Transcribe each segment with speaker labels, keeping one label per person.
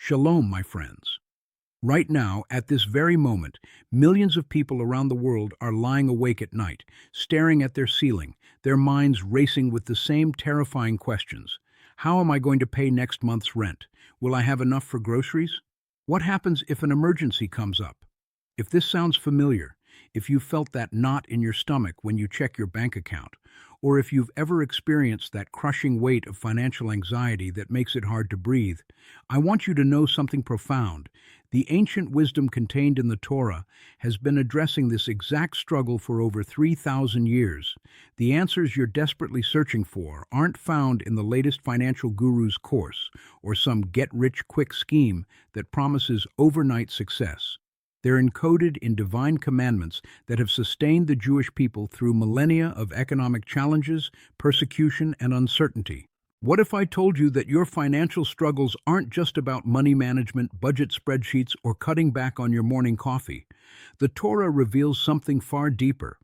Speaker 1: Shalom, my friends. Right now, at this very moment, millions of people around the world are lying awake at night, staring at their ceiling, their minds racing with the same terrifying questions. How am I going to pay next month's rent? Will I have enough for groceries? What happens if an emergency comes up? If this sounds familiar, if you felt that knot in your stomach when you check your bank account, or if you've ever experienced that crushing weight of financial anxiety that makes it hard to breathe, I want you to know something profound. The ancient wisdom contained in the Torah has been addressing this exact struggle for over 3,000 years. The answers you're desperately searching for aren't found in the latest financial guru's course or some get-rich-quick scheme that promises overnight success. They're encoded in divine commandments that have sustained the Jewish people through millennia of economic challenges, persecution, and uncertainty. What if I told you that your financial struggles aren't just about money management, budget spreadsheets, or cutting back on your morning coffee? The Torah reveals something far deeper,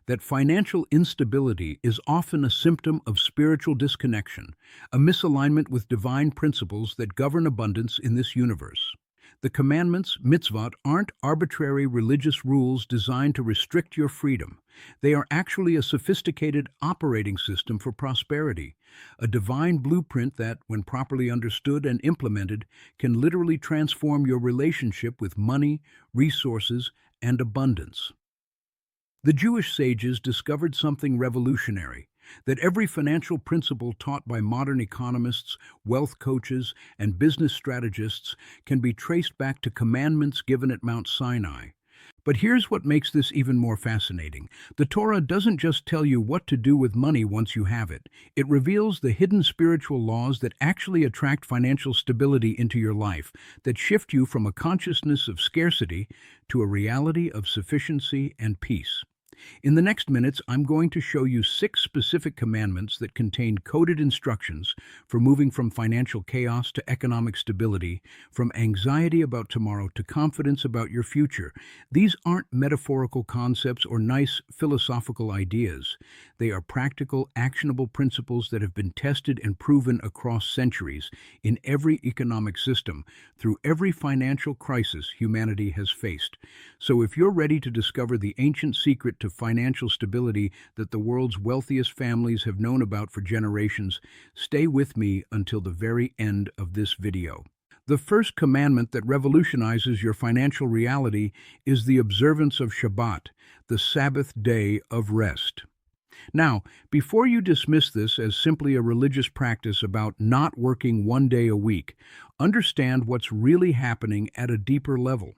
Speaker 1: that financial instability is often a symptom of spiritual disconnection, a misalignment with divine principles that govern abundance in this universe. The commandments, mitzvot, aren't arbitrary religious rules designed to restrict your freedom. They are actually a sophisticated operating system for prosperity, a divine blueprint that, when properly understood and implemented, can literally transform your relationship with money, resources, and abundance. The Jewish sages discovered something revolutionary, that every financial principle taught by modern economists, wealth coaches, and business strategists can be traced back to commandments given at Mount Sinai. But here's what makes this even more fascinating. The Torah doesn't just tell you what to do with money once you have it. It reveals the hidden spiritual laws that actually attract financial stability into your life, that shift you from a consciousness of scarcity to a reality of sufficiency and peace. In the next minutes, I'm going to show you 6 specific commandments that contain coded instructions for moving from financial chaos to economic stability, from anxiety about tomorrow to confidence about your future. These aren't metaphorical concepts or nice philosophical ideas. They are practical, actionable principles that have been tested and proven across centuries in every economic system, through every financial crisis humanity has faced. So if you're ready to discover the ancient secret to financial stability that the world's wealthiest families have known about for generations, stay with me until the very end of this video. The first commandment that revolutionizes your financial reality is the observance of Shabbat, the Sabbath day of rest. Now, before you dismiss this as simply a religious practice about not working one day a week, understand what's really happening at a deeper level.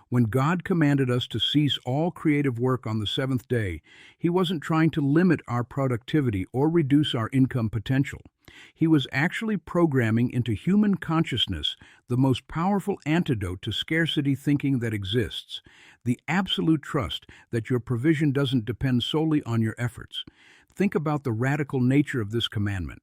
Speaker 1: When God commanded us to cease all creative work on the 7th day, He wasn't trying to limit our productivity or reduce our income potential. He was actually programming into human consciousness the most powerful antidote to scarcity thinking that exists, the absolute trust that your provision doesn't depend solely on your efforts. Think about the radical nature of this commandment.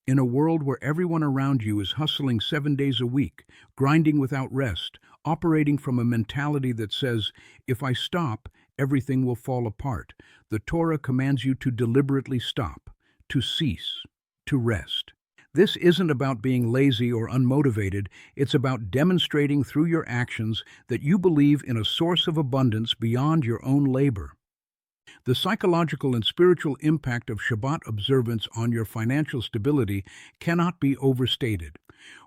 Speaker 1: In a world where everyone around you is hustling 7 days a week, grinding without rest, operating from a mentality that says, if I stop, everything will fall apart, the Torah commands you to deliberately stop, to cease, to rest. This isn't about being lazy or unmotivated, it's about demonstrating through your actions that you believe in a source of abundance beyond your own labor. The psychological and spiritual impact of Shabbat observance on your financial stability cannot be overstated.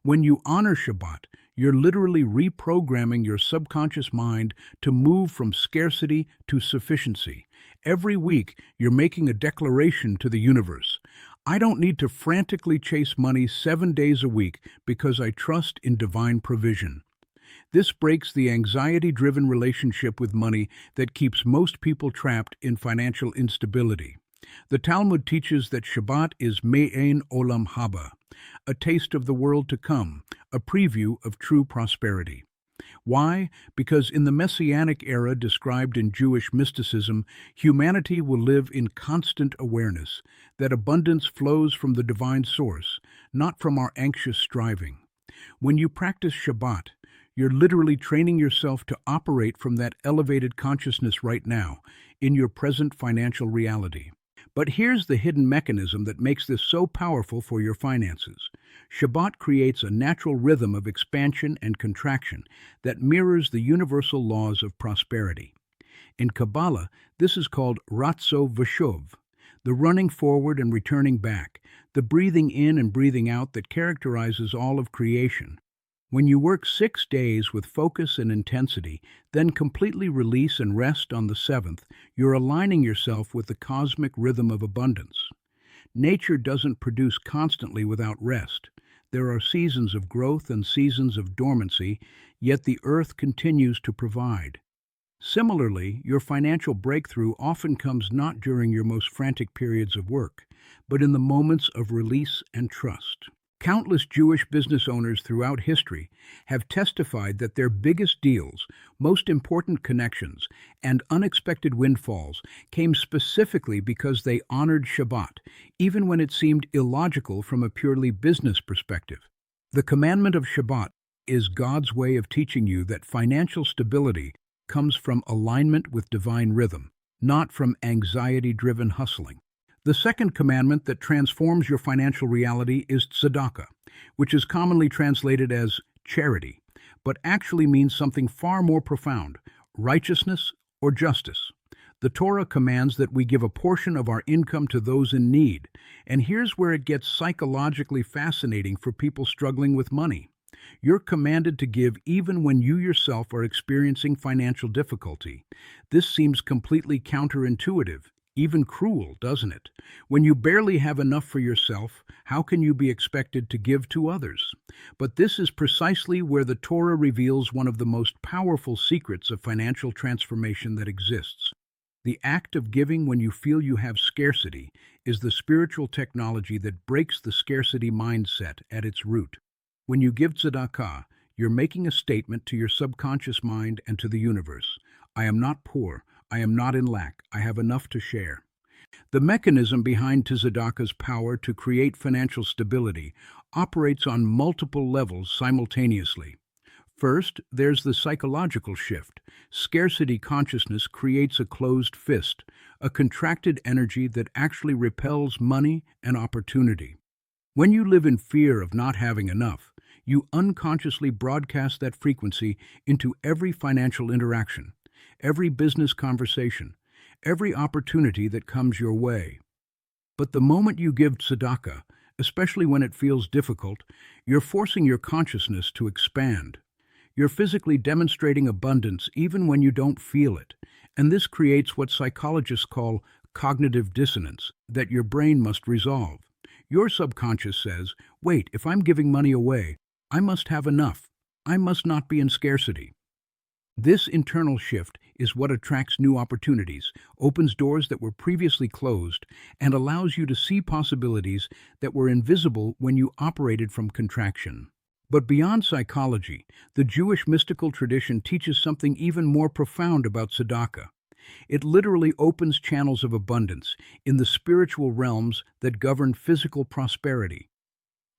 Speaker 1: When you honor Shabbat, you're literally reprogramming your subconscious mind to move from scarcity to sufficiency. Every week, you're making a declaration to the universe. I don't need to frantically chase money 7 days a week because I trust in divine provision. This breaks the anxiety-driven relationship with money that keeps most people trapped in financial instability. The Talmud teaches that Shabbat is Me'ein Olam Haba, a taste of the world to come, a preview of true prosperity. Why? Because in the Messianic era described in Jewish mysticism, humanity will live in constant awareness that abundance flows from the divine source, not from our anxious striving. When you practice Shabbat, you're literally training yourself to operate from that elevated consciousness right now, in your present financial reality. But here's the hidden mechanism that makes this so powerful for your finances. Shabbat creates a natural rhythm of expansion and contraction that mirrors the universal laws of prosperity. In Kabbalah, this is called ratzo v'shov, the running forward and returning back, the breathing in and breathing out that characterizes all of creation. When you work 6 days with focus and intensity, then completely release and rest on the seventh, you're aligning yourself with the cosmic rhythm of abundance. Nature doesn't produce constantly without rest. There are seasons of growth and seasons of dormancy, yet the earth continues to provide. Similarly, your financial breakthrough often comes not during your most frantic periods of work, but in the moments of release and trust. Countless Jewish business owners throughout history have testified that their biggest deals, most important connections, and unexpected windfalls came specifically because they honored Shabbat, even when it seemed illogical from a purely business perspective. The commandment of Shabbat is God's way of teaching you that financial stability comes from alignment with divine rhythm, not from anxiety-driven hustling. The second commandment that transforms your financial reality is tzedakah, which is commonly translated as charity, but actually means something far more profound: righteousness or justice. The Torah commands that we give a portion of our income to those in need, and here's where it gets psychologically fascinating for people struggling with money. You're commanded to give even when you yourself are experiencing financial difficulty. This seems completely counterintuitive, even cruel, doesn't it? When you barely have enough for yourself, how can you be expected to give to others? But this is precisely where the Torah reveals one of the most powerful secrets of financial transformation that exists. The act of giving when you feel you have scarcity is the spiritual technology that breaks the scarcity mindset at its root. When you give tzedakah, you're making a statement to your subconscious mind and to the universe. I am not poor. I am not in lack. I have enough to share. The mechanism behind tzedakah's power to create financial stability operates on multiple levels simultaneously. First, there's the psychological shift. Scarcity consciousness creates a closed fist, a contracted energy that actually repels money and opportunity. When you live in fear of not having enough, you unconsciously broadcast that frequency into every financial interaction, every business conversation, every opportunity that comes your way. But the moment you give tzedakah, especially when it feels difficult, you're forcing your consciousness to expand. You're physically demonstrating abundance even when you don't feel it, and this creates what psychologists call cognitive dissonance that your brain must resolve. Your subconscious says, wait, if I'm giving money away, I must have enough. I must not be in scarcity. This internal shift is what attracts new opportunities, opens doors that were previously closed, and allows you to see possibilities that were invisible when you operated from contraction. But beyond psychology, the Jewish mystical tradition teaches something even more profound about tzedakah. It literally opens channels of abundance in the spiritual realms that govern physical prosperity.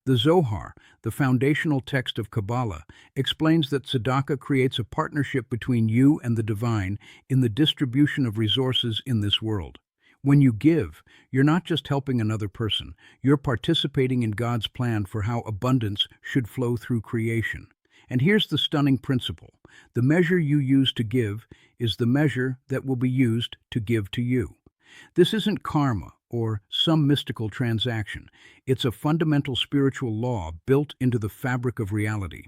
Speaker 1: The Zohar, the foundational text of Kabbalah, explains that tzedakah creates a partnership between you and the divine in the distribution of resources in this world. When you give, you're not just helping another person, you're participating in God's plan for how abundance should flow through creation. And here's the stunning principle: the measure you use to give is the measure that will be used to give to you. This isn't karma or some mystical transaction. It's a fundamental spiritual law built into the fabric of reality.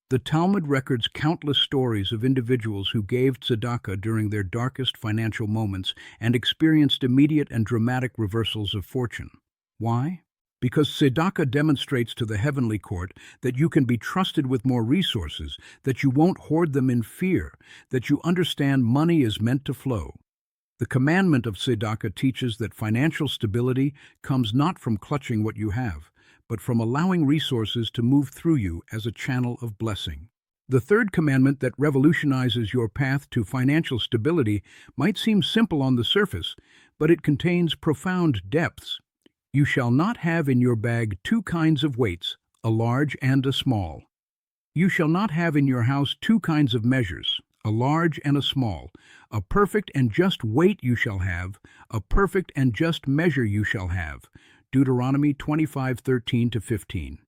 Speaker 1: The Talmud records countless stories of individuals who gave tzedakah during their darkest financial moments and experienced immediate and dramatic reversals of fortune. Why? Because tzedakah demonstrates to the heavenly court that you can be trusted with more resources, that you won't hoard them in fear, that you understand money is meant to flow. The commandment of tzedakah teaches that financial stability comes not from clutching what you have, but from allowing resources to move through you as a channel of blessing. The third commandment that revolutionizes your path to financial stability might seem simple on the surface, but it contains profound depths. You shall not have in your bag 2 kinds of weights, a large and a small. You shall not have in your house 2 kinds of measures, a large and a small, a perfect and just weight you shall have, a perfect and just measure you shall have. Deuteronomy 25:13-15.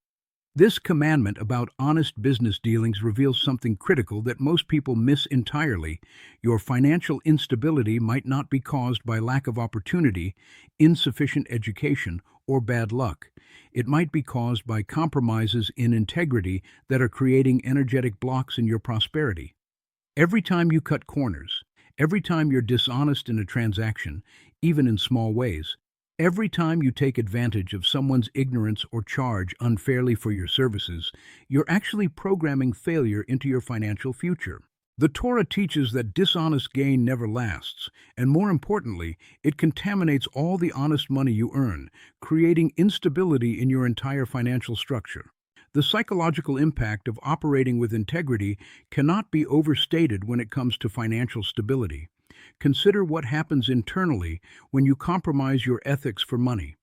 Speaker 1: This commandment about honest business dealings reveals something critical that most people miss entirely. Your financial instability might not be caused by lack of opportunity, insufficient education, or bad luck. It might be caused by compromises in integrity that are creating energetic blocks in your prosperity. Every time you cut corners, every time you're dishonest in a transaction, even in small ways, every time you take advantage of someone's ignorance or charge unfairly for your services, you're actually programming failure into your financial future. The Torah teaches that dishonest gain never lasts, and more importantly, it contaminates all the honest money you earn, creating instability in your entire financial structure. The psychological impact of operating with integrity cannot be overstated when it comes to financial stability. Consider what happens internally when you compromise your ethics for money.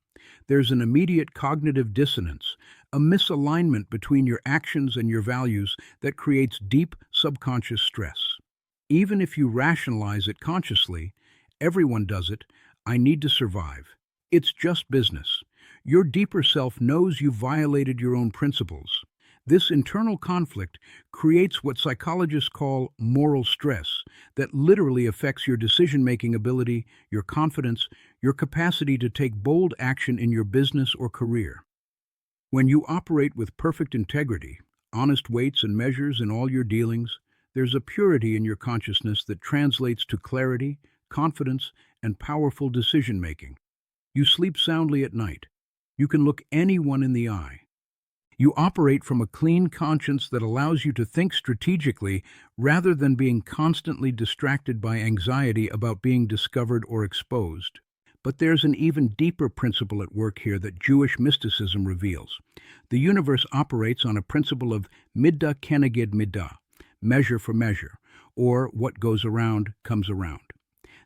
Speaker 1: There's an immediate cognitive dissonance, a misalignment between your actions and your values that creates deep subconscious stress. Even if you rationalize it consciously, everyone does it, I need to survive. It's just business. Your deeper self knows you violated your own principles. This internal conflict creates what psychologists call moral stress that literally affects your decision-making ability, your confidence, your capacity to take bold action in your business or career. When you operate with perfect integrity, honest weights and measures in all your dealings, there's a purity in your consciousness that translates to clarity, confidence, and powerful decision-making. You sleep soundly at night. You can look anyone in the eye. You operate from a clean conscience that allows you to think strategically rather than being constantly distracted by anxiety about being discovered or exposed. But there's an even deeper principle at work here that Jewish mysticism reveals. The universe operates on a principle of middah keneged middah, measure for measure, or what goes around comes around.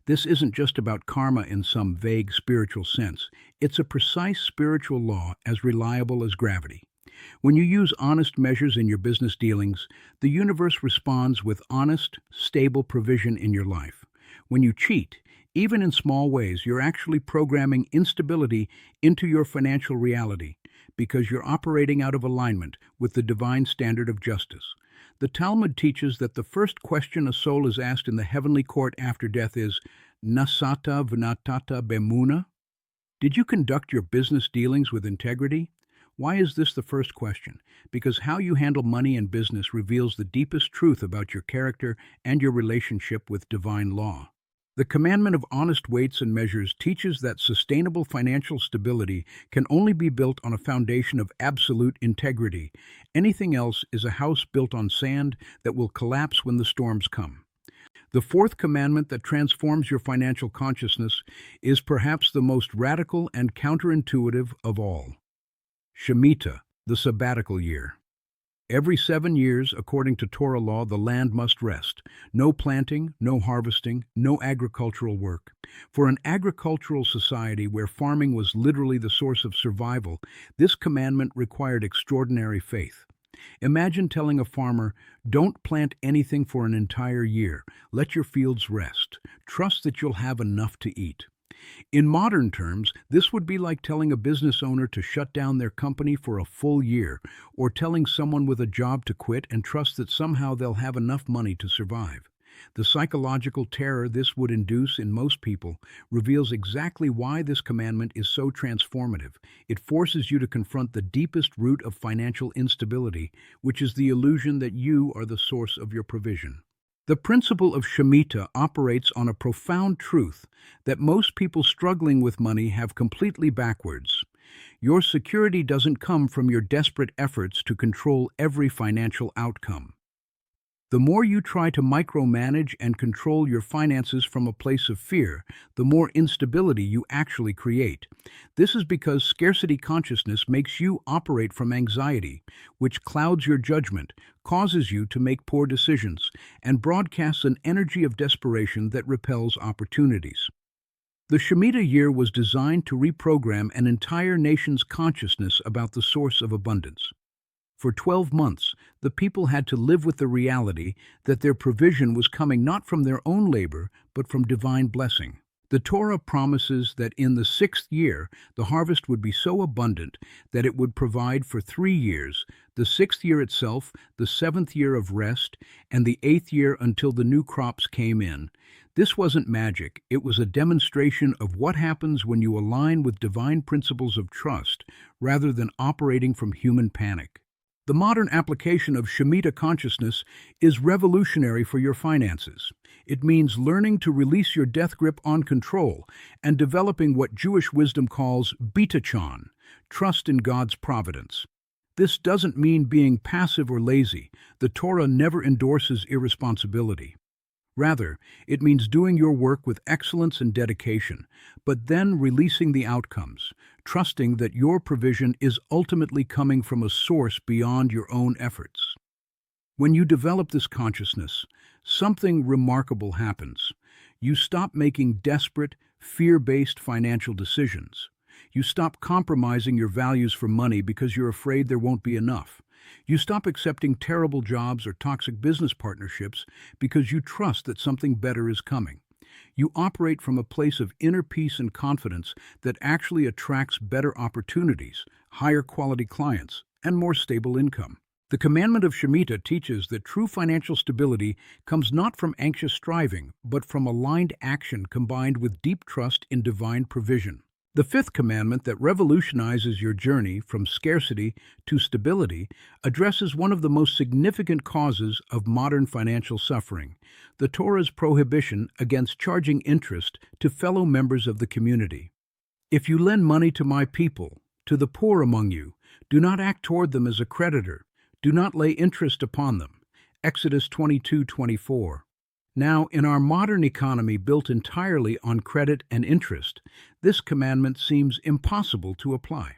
Speaker 1: This isn't just about karma in some vague spiritual sense. It's a precise spiritual law as reliable as gravity. When you use honest measures in your business dealings, the universe responds with honest, stable provision in your life. When you cheat, even in small ways, you're actually programming instability into your financial reality because you're operating out of alignment with the divine standard of justice. The Talmud teaches that the first question a soul is asked in the heavenly court after death is, Nasata v'natata bemuna? Did you conduct your business dealings with integrity? Why is this the first question? Because how you handle money and business reveals the deepest truth about your character and your relationship with divine law. The commandment of honest weights and measures teaches that sustainable financial stability can only be built on a foundation of absolute integrity. Anything else is a house built on sand that will collapse when the storms come. The fourth commandment that transforms your financial consciousness is perhaps the most radical and counterintuitive of all. Shemitah, the sabbatical year. Every 7 years, according to Torah law, the land must rest. No planting, no harvesting, no agricultural work. For an agricultural society where farming was literally the source of survival, this commandment required extraordinary faith. Imagine telling a farmer, don't plant anything for an entire year. Let your fields rest. Trust that you'll have enough to eat. In modern terms, this would be like telling a business owner to shut down their company for a full year, or telling someone with a job to quit and trust that somehow they'll have enough money to survive. The psychological terror this would induce in most people reveals exactly why this commandment is so transformative. It forces you to confront the deepest root of financial instability, which is the illusion that you are the source of your provision. The principle of Shemitah operates on a profound truth that most people struggling with money have completely backwards. Your security doesn't come from your desperate efforts to control every financial outcome. The more you try to micromanage and control your finances from a place of fear, the more instability you actually create. This is because scarcity consciousness makes you operate from anxiety, which clouds your judgment, causes you to make poor decisions, and broadcasts an energy of desperation that repels opportunities. The Shemitah year was designed to reprogram an entire nation's consciousness about the source of abundance. For 12 months, the people had to live with the reality that their provision was coming not from their own labor, but from divine blessing. The Torah promises that in the 6th year, the harvest would be so abundant that it would provide for 3 years, the 6th year itself, the 7th year of rest, and the 8th year until the new crops came in. This wasn't magic, it was a demonstration of what happens when you align with divine principles of trust rather than operating from human panic. The modern application of Shemitah consciousness is revolutionary for your finances. It means learning to release your death grip on control and developing what Jewish wisdom calls bitachon, trust in God's providence. This doesn't mean being passive or lazy. The Torah never endorses irresponsibility. Rather, it means doing your work with excellence and dedication, but then releasing the outcomes, trusting that your provision is ultimately coming from a source beyond your own efforts. When you develop this consciousness, something remarkable happens. You stop making desperate, fear-based financial decisions. You stop compromising your values for money because you're afraid there won't be enough. You stop accepting terrible jobs or toxic business partnerships because you trust that something better is coming. You operate from a place of inner peace and confidence that actually attracts better opportunities, higher quality clients, and more stable income. The commandment of Shemitah teaches that true financial stability comes not from anxious striving, but from aligned action combined with deep trust in divine provision. The 5th commandment that revolutionizes your journey from scarcity to stability addresses one of the most significant causes of modern financial suffering, the Torah's prohibition against charging interest to fellow members of the community. If you lend money to my people, to the poor among you, do not act toward them as a creditor. Do not lay interest upon them. Exodus 22:24. Now, in our modern economy built entirely on credit and interest, this commandment seems impossible to apply.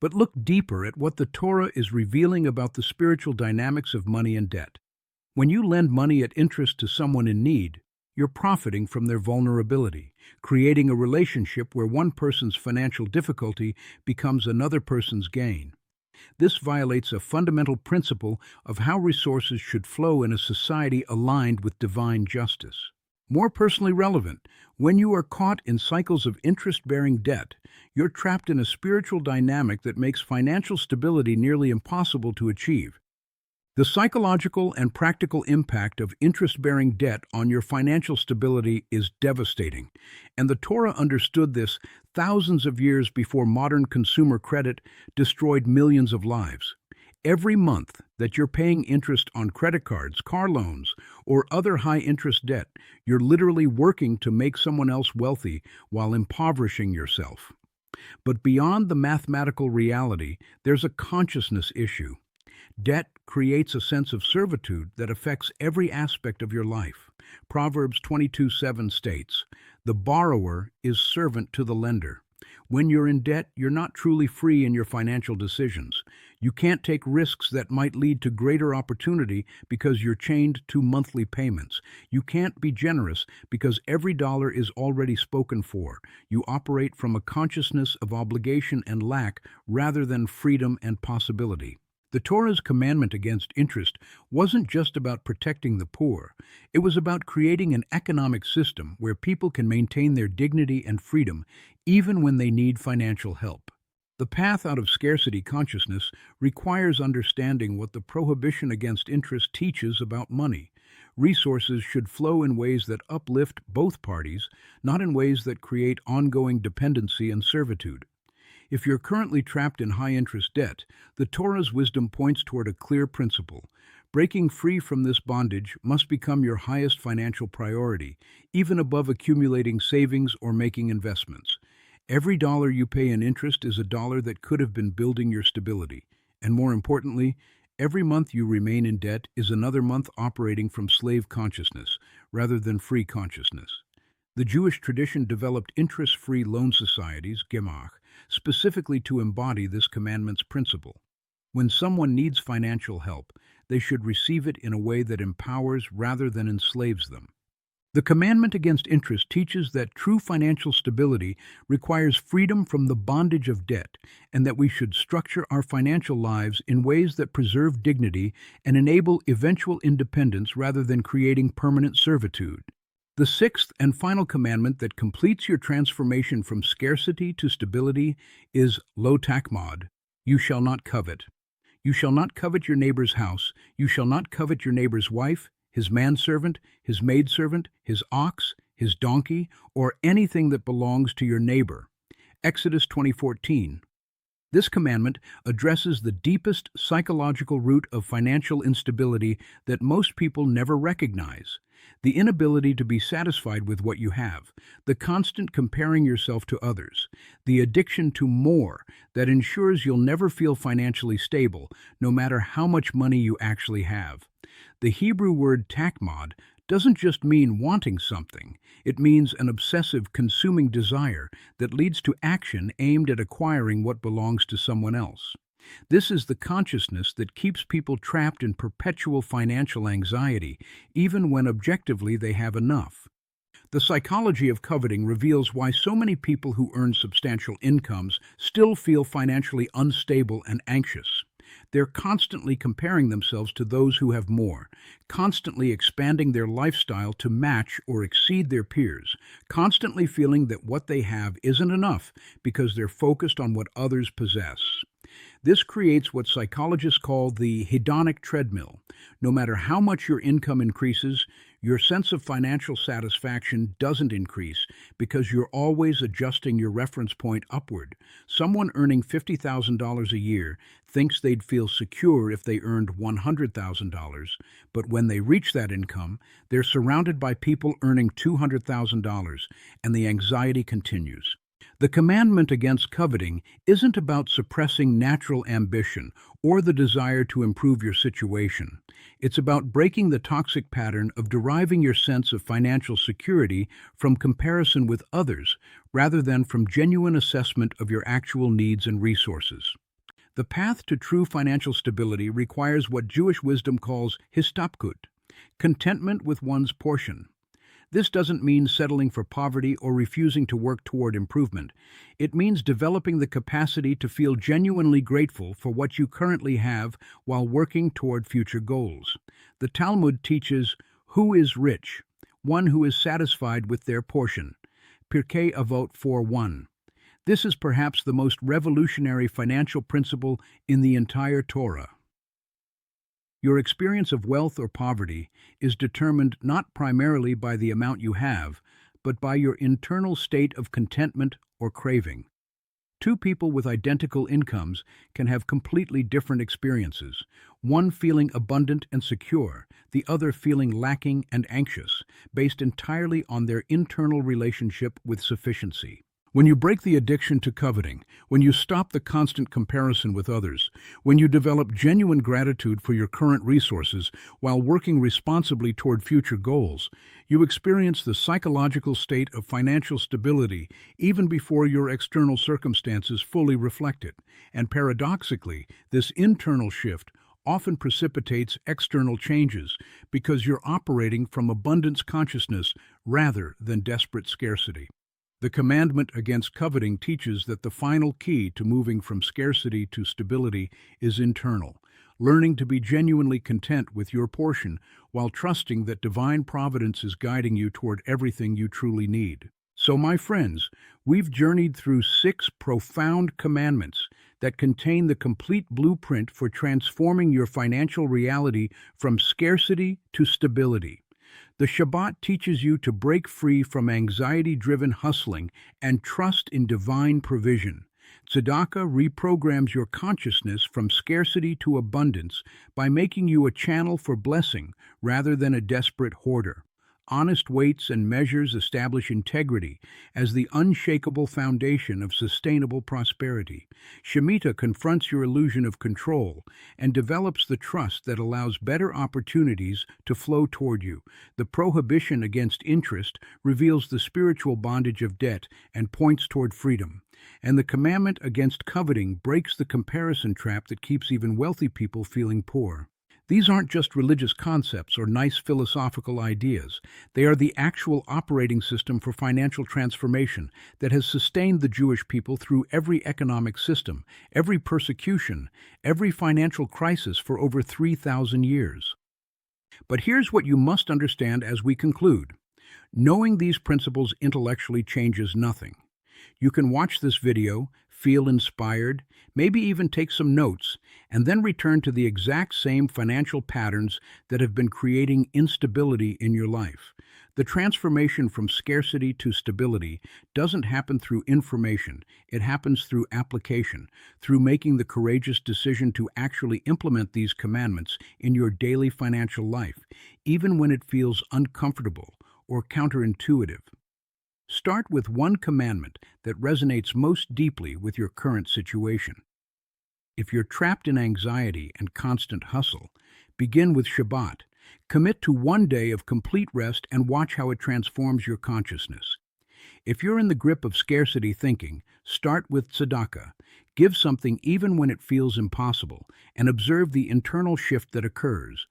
Speaker 1: But look deeper at what the Torah is revealing about the spiritual dynamics of money and debt. When you lend money at interest to someone in need, you're profiting from their vulnerability, creating a relationship where one person's financial difficulty becomes another person's gain. This violates a fundamental principle of how resources should flow in a society aligned with divine justice. More personally relevant, when you are caught in cycles of interest-bearing debt, you're trapped in a spiritual dynamic that makes financial stability nearly impossible to achieve. The psychological and practical impact of interest-bearing debt on your financial stability is devastating, and the Torah understood this thousands of years before modern consumer credit destroyed millions of lives. Every month that you're paying interest on credit cards, car loans, or other high-interest debt, you're literally working to make someone else wealthy while impoverishing yourself. But beyond the mathematical reality, there's a consciousness issue. Debt creates a sense of servitude that affects every aspect of your life. Proverbs 22:7 states, "The borrower is servant to the lender." When you're in debt, you're not truly free in your financial decisions. You can't take risks that might lead to greater opportunity because you're chained to monthly payments. You can't be generous because every dollar is already spoken for. You operate from a consciousness of obligation and lack rather than freedom and possibility. The Torah's commandment against interest wasn't just about protecting the poor. It was about creating an economic system where people can maintain their dignity and freedom even when they need financial help. The path out of scarcity consciousness requires understanding what the prohibition against interest teaches about money. Resources should flow in ways that uplift both parties, not in ways that create ongoing dependency and servitude. If you're currently trapped in high-interest debt, the Torah's wisdom points toward a clear principle. Breaking free from this bondage must become your highest financial priority, even above accumulating savings or making investments. Every dollar you pay in interest is a dollar that could have been building your stability. And more importantly, every month you remain in debt is another month operating from slave consciousness rather than free consciousness. The Jewish tradition developed interest-free loan societies, gemach, specifically to embody this commandment's principle. When someone needs financial help, they should receive it in a way that empowers rather than enslaves them. The commandment against interest teaches that true financial stability requires freedom from the bondage of debt, and that we should structure our financial lives in ways that preserve dignity and enable eventual independence rather than creating permanent servitude. The sixth and final commandment that completes your transformation from scarcity to stability is lo takmod, you shall not covet. You shall not covet your neighbor's house, you shall not covet your neighbor's wife, his manservant, his maidservant, his ox, his donkey, or anything that belongs to your neighbor. Exodus 20:14. This commandment addresses the deepest psychological root of financial instability that most people never recognize: the inability to be satisfied with what you have, the constant comparing yourself to others, the addiction to more that ensures you'll never feel financially stable, no matter how much money you actually have. The Hebrew word takmod doesn't just mean wanting something, it means an obsessive, consuming desire that leads to action aimed at acquiring what belongs to someone else. This is the consciousness that keeps people trapped in perpetual financial anxiety, even when objectively they have enough. The psychology of coveting reveals why so many people who earn substantial incomes still feel financially unstable and anxious. They're constantly comparing themselves to those who have more, constantly expanding their lifestyle to match or exceed their peers, constantly feeling that what they have isn't enough because they're focused on what others possess. This creates what psychologists call the hedonic treadmill. No matter how much your income increases, your sense of financial satisfaction doesn't increase because you're always adjusting your reference point upward. Someone earning $50,000 a year thinks they'd feel secure if they earned $100,000, but when they reach that income, they're surrounded by people earning $200,000, and the anxiety continues. The commandment against coveting isn't about suppressing natural ambition or the desire to improve your situation. It's about breaking the toxic pattern of deriving your sense of financial security from comparison with others rather than from genuine assessment of your actual needs and resources. The path to true financial stability requires what Jewish wisdom calls histapkut, contentment with one's portion. This doesn't mean settling for poverty or refusing to work toward improvement. It means developing the capacity to feel genuinely grateful for what you currently have while working toward future goals. The Talmud teaches, "Who is rich? One who is satisfied with their portion." Pirkei Avot 4:1. This is perhaps the most revolutionary financial principle in the entire Torah. Your experience of wealth or poverty is determined not primarily by the amount you have, but by your internal state of contentment or craving. Two people with identical incomes can have completely different experiences, one feeling abundant and secure, the other feeling lacking and anxious, based entirely on their internal relationship with sufficiency. When you break the addiction to coveting, when you stop the constant comparison with others, when you develop genuine gratitude for your current resources while working responsibly toward future goals, you experience the psychological state of financial stability even before your external circumstances fully reflect it. And paradoxically, this internal shift often precipitates external changes because you're operating from abundance consciousness rather than desperate scarcity. The commandment against coveting teaches that the final key to moving from scarcity to stability is internal, learning to be genuinely content with your portion while trusting that divine providence is guiding you toward everything you truly need. So, my friends, we've journeyed through 6 profound commandments that contain the complete blueprint for transforming your financial reality from scarcity to stability. The Shabbat teaches you to break free from anxiety-driven hustling and trust in divine provision. Tzedakah reprograms your consciousness from scarcity to abundance by making you a channel for blessing rather than a desperate hoarder. Honest weights and measures establish integrity as the unshakable foundation of sustainable prosperity. Shemitah confronts your illusion of control and develops the trust that allows better opportunities to flow toward you. The prohibition against interest reveals the spiritual bondage of debt and points toward freedom. And the commandment against coveting breaks the comparison trap that keeps even wealthy people feeling poor. These aren't just religious concepts or nice philosophical ideas. They are the actual operating system for financial transformation that has sustained the Jewish people through every economic system, every persecution, every financial crisis for over 3,000 years. But here's what you must understand as we conclude. Knowing these principles intellectually changes nothing. You can watch this video, feel inspired, maybe even take some notes, and then return to the exact same financial patterns that have been creating instability in your life. The transformation from scarcity to stability doesn't happen through information. It happens through application, through making the courageous decision to actually implement these commandments in your daily financial life, even when it feels uncomfortable or counterintuitive. Start with one commandment that resonates most deeply with your current situation. If you're trapped in anxiety and constant hustle, begin with Shabbat. Commit to one day of complete rest and watch how it transforms your consciousness. If you're in the grip of scarcity thinking, start with tzedakah. Give something even when it feels impossible, and observe the internal shift that occurs.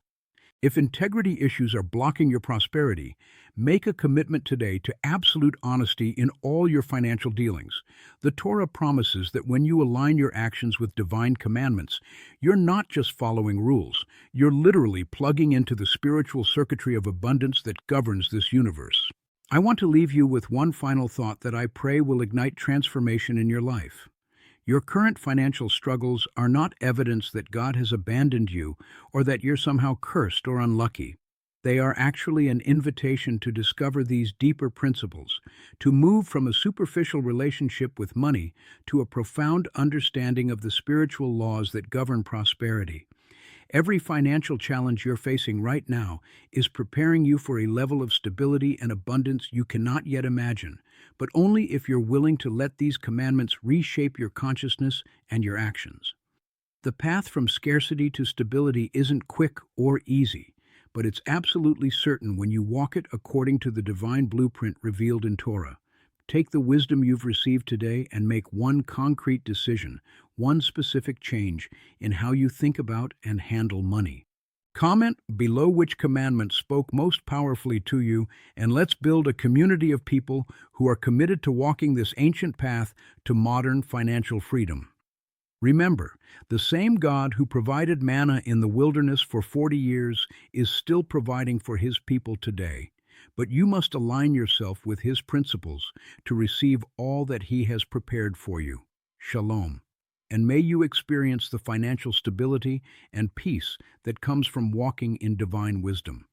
Speaker 1: If integrity issues are blocking your prosperity, make a commitment today to absolute honesty in all your financial dealings. The Torah promises that when you align your actions with divine commandments, you're not just following rules, you're literally plugging into the spiritual circuitry of abundance that governs this universe. I want to leave you with one final thought that I pray will ignite transformation in your life. Your current financial struggles are not evidence that God has abandoned you or that you're somehow cursed or unlucky. They are actually an invitation to discover these deeper principles, to move from a superficial relationship with money to a profound understanding of the spiritual laws that govern prosperity. Every financial challenge you're facing right now is preparing you for a level of stability and abundance you cannot yet imagine, but only if you're willing to let these commandments reshape your consciousness and your actions. The path from scarcity to stability isn't quick or easy, but it's absolutely certain when you walk it according to the divine blueprint revealed in Torah. Take the wisdom you've received today and make one concrete decision, one specific change in how you think about and handle money. Comment below which commandment spoke most powerfully to you, and let's build a community of people who are committed to walking this ancient path to modern financial freedom. Remember, the same God who provided manna in the wilderness for 40 years is still providing for his people today. But you must align yourself with his principles to receive all that he has prepared for you. Shalom. And may you experience the financial stability and peace that comes from walking in divine wisdom.